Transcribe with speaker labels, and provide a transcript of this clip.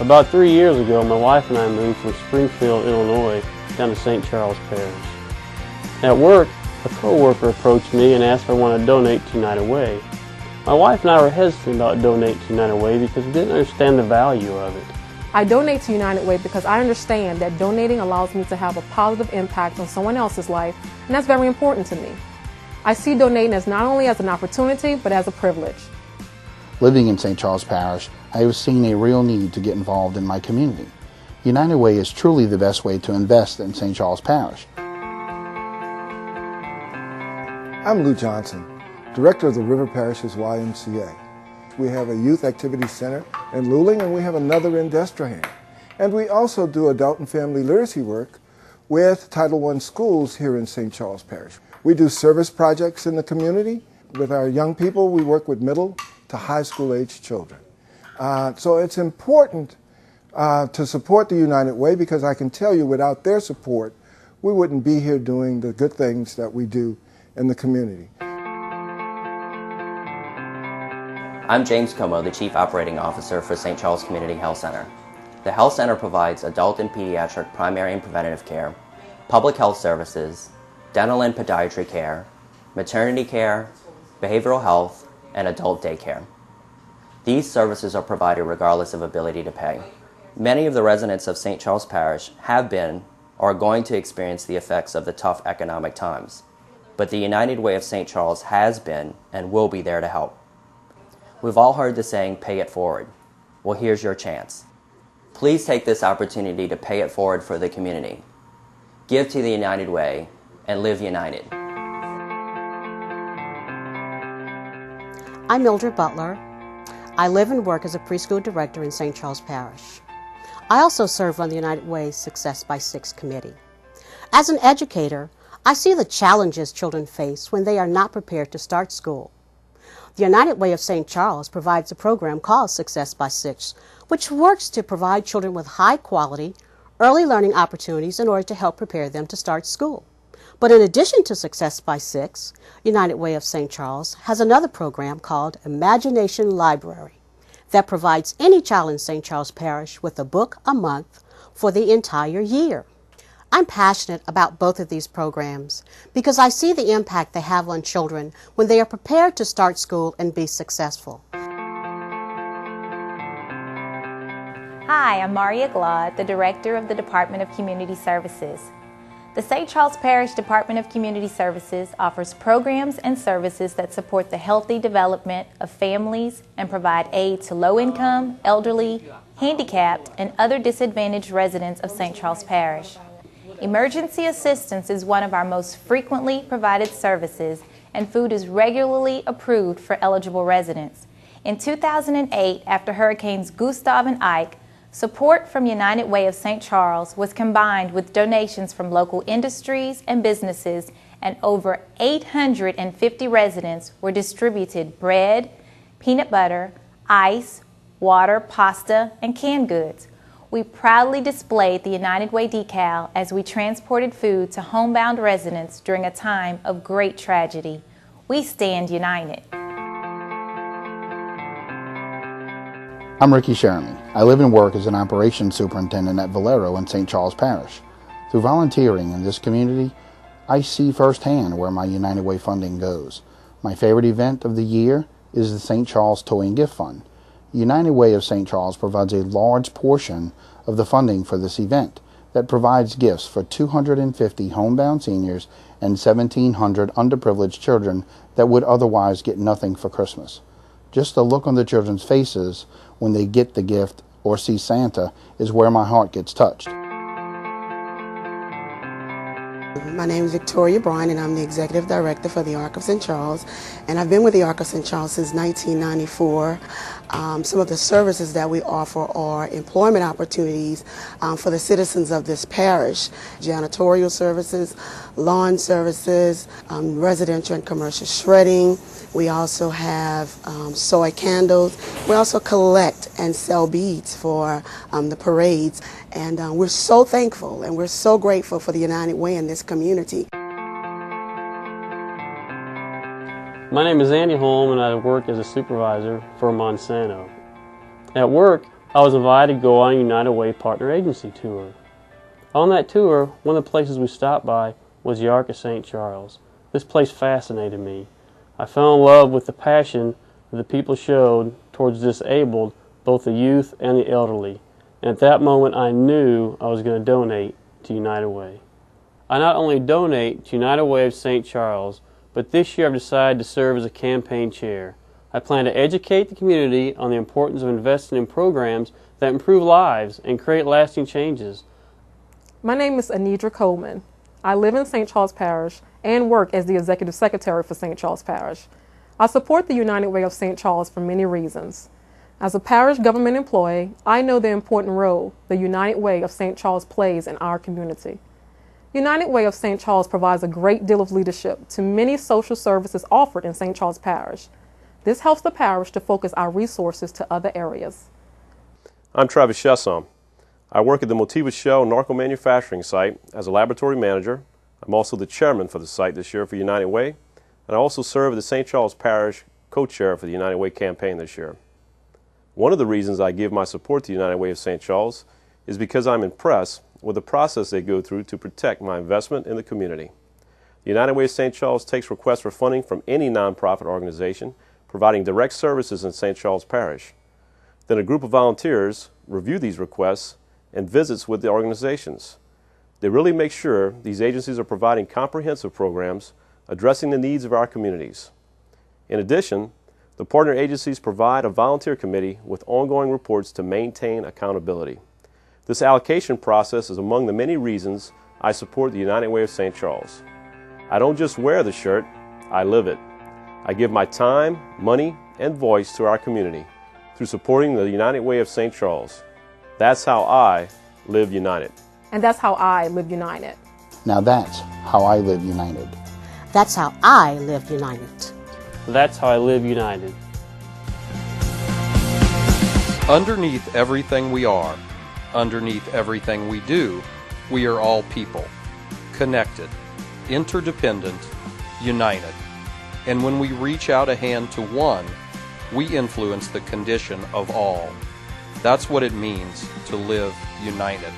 Speaker 1: About 3 years ago, my wife and I moved from Springfield, Illinois, down to St. Charles Parish. At work, a co-worker approached me and asked if I wanted to donate to United Way. My wife and I were hesitant about donating to United Way because we didn't understand the value of it.
Speaker 2: I donate to United Way because I understand that donating allows me to have a positive impact on someone else's life, and that's very important to me. I see donating as not only as an opportunity, but as a privilege.
Speaker 3: Living in St. Charles Parish, I have seen a real need to get involved in my community. United Way is truly the best way to invest in St. Charles Parish.
Speaker 4: I'm Lou Johnson, Director of the River Parish's YMCA. We have a youth activity center in Luling, and we have another in Destrehan. And we also do adult and family literacy work with Title I schools here in St. Charles Parish. We do service projects in the community. With our young people, we work with middle to high school age children. So it's important to support the United Way, because I can tell you without their support, we wouldn't be here doing the good things that we do in the community.
Speaker 5: I'm James Como, the Chief Operating Officer for St. Charles Community Health Center. The Health Center provides adult and pediatric primary and preventative care, public health services, dental and podiatry care, maternity care, behavioral health, and adult daycare. These services are provided regardless of ability to pay. Many of the residents of St. Charles Parish have been or are going to experience the effects of the tough economic times, but the United Way of St. Charles has been and will be there to help. We've all heard the saying, pay it forward. Well, here's your chance. Please take this opportunity to pay it forward for the community. Give to the United Way and live united.
Speaker 6: I'm Mildred Butler. I live and work as a preschool director in St. Charles Parish. I also serve on the United Way Success by Six Committee. As an educator, I see the challenges children face when they are not prepared to start school. The United Way of St. Charles provides a program called Success by Six, which works to provide children with high-quality, early learning opportunities in order to help prepare them to start school. But in addition to Success by Six, United Way of St. Charles has another program called Imagination Library that provides any child in St. Charles Parish with a book a month for the entire year. I'm passionate about both of these programs because I see the impact they have on children when they are prepared to start school and be successful.
Speaker 7: Hi, I'm Maria Glaude, the Director of the Department of Community Services. The St. Charles Parish Department of Community Services offers programs and services that support the healthy development of families and provide aid to low-income, elderly, handicapped, and other disadvantaged residents of St. Charles Parish. Emergency assistance is one of our most frequently provided services, and food is regularly approved for eligible residents. In 2008, after Hurricanes Gustav and Ike, support from United Way of St. Charles was combined with donations from local industries and businesses, and over 850 residents were distributed bread, peanut butter, ice, water, pasta, and canned goods. We proudly displayed the United Way decal as we transported food to homebound residents during a time of great tragedy. We stand united.
Speaker 3: I'm Ricky Sherman. I live and work as an operations superintendent at Valero in St. Charles Parish. Through volunteering in this community, I see firsthand where my United Way funding goes. My favorite event of the year is the St. Charles Toy and Gift Fund. United Way of St. Charles provides a large portion of the funding for this event that provides gifts for 250 homebound seniors and 1,700 underprivileged children that would otherwise get nothing for Christmas. Just the look on the children's faces when they get the gift or see Santa is where my heart gets touched.
Speaker 8: My name is Victoria Bryan, and I'm the Executive Director for the Arc of St. Charles, and I've been with the Arc of St. Charles since 1994. Some of the services that we offer are employment opportunities for the citizens of this parish, janitorial services, lawn services, residential and commercial shredding. We also have soy candles. We also collect and sell beads for the parades. And we're so thankful and we're so grateful for the United Way in this community.
Speaker 1: My name is Andy Holm, and I work as a supervisor for Monsanto. At work, I was invited to go on a United Way Partner Agency tour. On that tour, one of the places we stopped by was the Ark of St. Charles. This place fascinated me. I fell in love with the passion that the people showed towards the disabled, both the youth and the elderly. And at that moment, I knew I was going to donate to United Way. I not only donate to United Way of St. Charles, but this year I've decided to serve as a campaign chair. I plan to educate the community on the importance of investing in programs that improve lives and create lasting changes.
Speaker 2: My name is Anidra Coleman. I live in St. Charles Parish and work as the Executive Secretary for St. Charles Parish. I support the United Way of St. Charles for many reasons. As a parish government employee, I know the important role the United Way of St. Charles plays in our community. United Way of St. Charles provides a great deal of leadership to many social services offered in St. Charles Parish. This helps the parish to focus our resources to other areas.
Speaker 9: I'm Travis Shessom. I work at the Motiva Shell Narco Manufacturing site as a laboratory manager. I'm also the chairman for the site this year for United Way, and I also serve as the St. Charles Parish co-chair for the United Way campaign this year. One of the reasons I give my support to United Way of St. Charles is because I'm impressed with the process they go through to protect my investment in the community. The United Way of St. Charles takes requests for funding from any nonprofit organization providing direct services in St. Charles Parish. Then a group of volunteers review these requests and visits with the organizations. They really make sure these agencies are providing comprehensive programs addressing the needs of our communities. In addition, the partner agencies provide a volunteer committee with ongoing reports to maintain accountability. This allocation process is among the many reasons I support the United Way of St. Charles. I don't just wear the shirt, I live it. I give my time, money, and voice to our community through supporting the United Way of St. Charles. That's how I live united.
Speaker 2: And that's how I live united.
Speaker 3: Now that's how I live united.
Speaker 6: That's how I live united.
Speaker 1: That's how I live united.
Speaker 10: Underneath everything we are, underneath everything we do, we are all people, connected, interdependent, united. And when we reach out a hand to one, we influence the condition of all. That's what it means to live united.